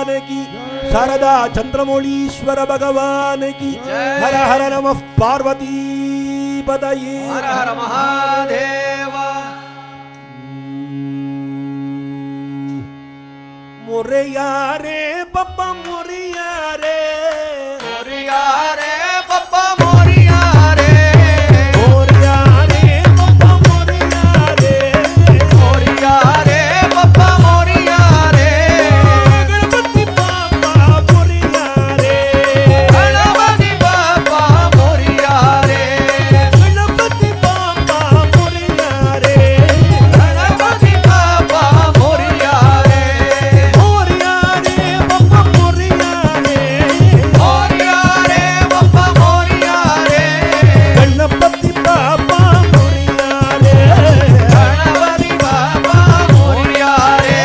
की शारदा चंद्रमौलीश्वर भगवान की हर हर नमः पार्वती पतये हर हर महादेव। मोरिया रे पप्पा मोरिया रे मोरिया रे पप्पा मोरिया रे मोरिया रे पप्पा मोरिया रे मोरिया रे पप्पा मोरिया रे गणपति बाबा मोरिया रे गणपति बाबा मोरिया रे गणपति बाबा मोरिया रे गणपति बाबा मोरिया रे मोरिया रे पप्पा मोरिया रे मोरिया रे पप्पा मोरिया रे गणपति बाबा मोरिया रे गणपति बाबा मोरिया रे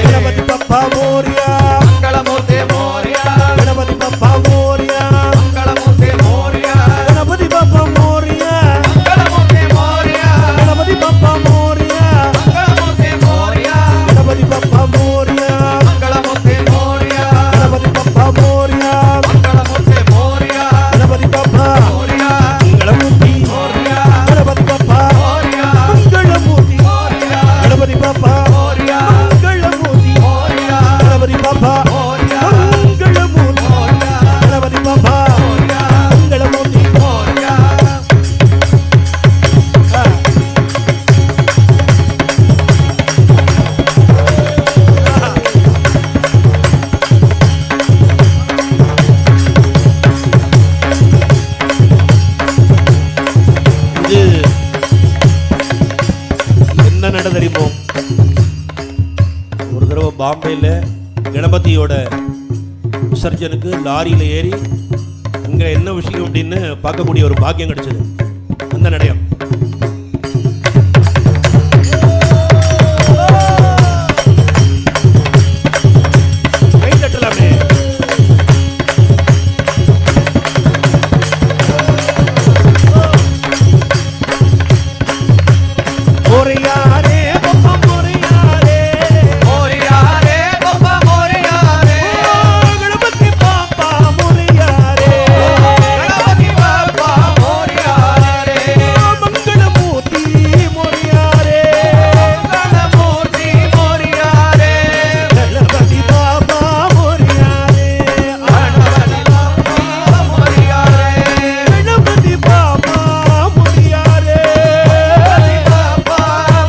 गणपति बाबा मोरिया मंगलमूर्ति मोरिया गणपति बाबा मोरिया मंगलमूर्ति मोरिया गणपति बाबा मोरिया मंगलमूर्ति मोरिया गणपति बाबा मोरिया मंगलमूर्ति मोरिया गणपति बाबा मोरिया मंगलमूर्ति मोरिया गणपति बाबा मोरिया मंगलमूर्ति मोरिया गणपति बाबा मोरिया मंगलमूर्ति मोरिया गणपति बाबा मोरिया मंगलमूर्ति मोरिया गणपति बाबा मोरिया मंगलमूर्ति मोरिया गणपति बाबा मोरिया मंगलमूर्ति मोरिया गणपति बाबा मोरिया मंगलमूर्ति मोरिया இது என்ன நட தெரியுமோ, ஒரு தடவை பாம்பேல கணபதியோட விசர்ஜனுக்கு லாரியில ஏறி அங்க என்ன விஷயம் அப்படின்னு பார்க்கக்கூடிய ஒரு பாக்கியம் கிடைச்சது. அந்த நடையம் கை தட்டலாமே. मोरिया रे पप्पा मोरिया रे मोरिया रे पप्पा मोरिया रे गणपति बाबा मोरिया रे गणपति बाबा मोरिया रे मंगलमूर्ति मोरिया रे मंगलमूर्ति मोरिया रे गणपति बाबा मोरिया रे गणपति बाबा मोरिया रे गणपति बाबा मोरिया रे बाबा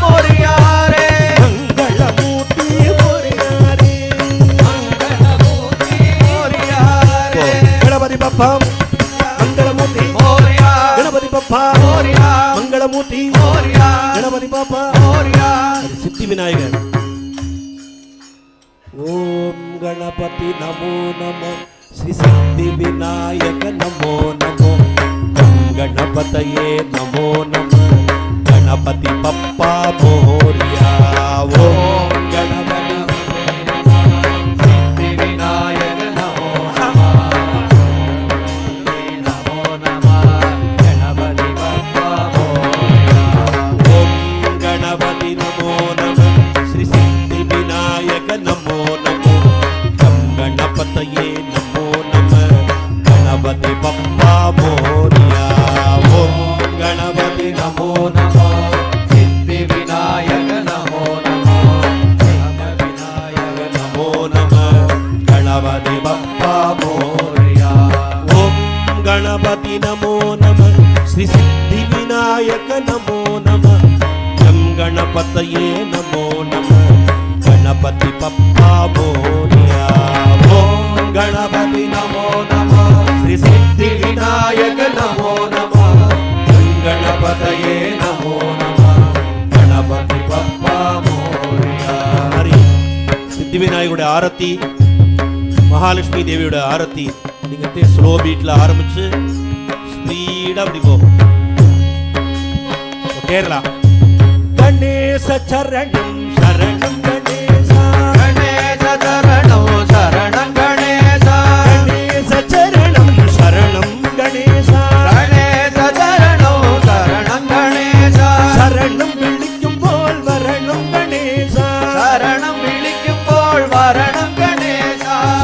मोरिया रे मंगलमूर्ति मोरिया रे मंगलमूर्ति मोरिया रे गणपति बाबा मंगलमूर्ति मोरिया गणपति बाबा मोरिया मंगलमूर्ति मोरिया गणपति बाबा मोरिया सिद्धि विनायक ओम गणपति नमो नमः श्री सिद्धि विनायक नमो नमो गणपतये नमो नमः गणपति बप्पा मोरिया ओम गणपति सिद्धि विनायक नमो नमो नमः गणपति बाबा मोरिया ओम गणपति नमो नमः श्री सिद्धि विनायक नमो नमो गणपतये नमो नमः गणपति बप्पा मोरिया ओम गणपति नमो नमो सिद्धि विनायक नमो नमो विनायक नमो नमः गणपति बप्पा मोरिया ओम गणपति नमो नमः श्री सिद्धि विनायक नमो नमः गम गणपतये नमो नमः गणपति बप्पा मोरिया ओम गणपति नमो नमः श्री सिद्धि विनायक नमो नमः गम गणपतये नमो नमः गणपति बप्पा मोरिया हरि सिद्धि विनायकोட ஆரத்தி மகாலட்சுமி தேவியோட ஆரத்தி நீங்க ஸ்லோ பீட்ல ஆரம்பிச்சு ஸ்பீடா அப்படி போகும். கேரளா கணேச சரணம் சரணம் கணேசா गणेश शरणं शरणं गणेश கணேச சரணம் சரணம் கணேசா गणेश शरणं शरणं गणेश சரணம் விழிக்கும் போல் வரணும் கணேசா शरणं विളിക്കുമ്പോൾ വരണം गणेश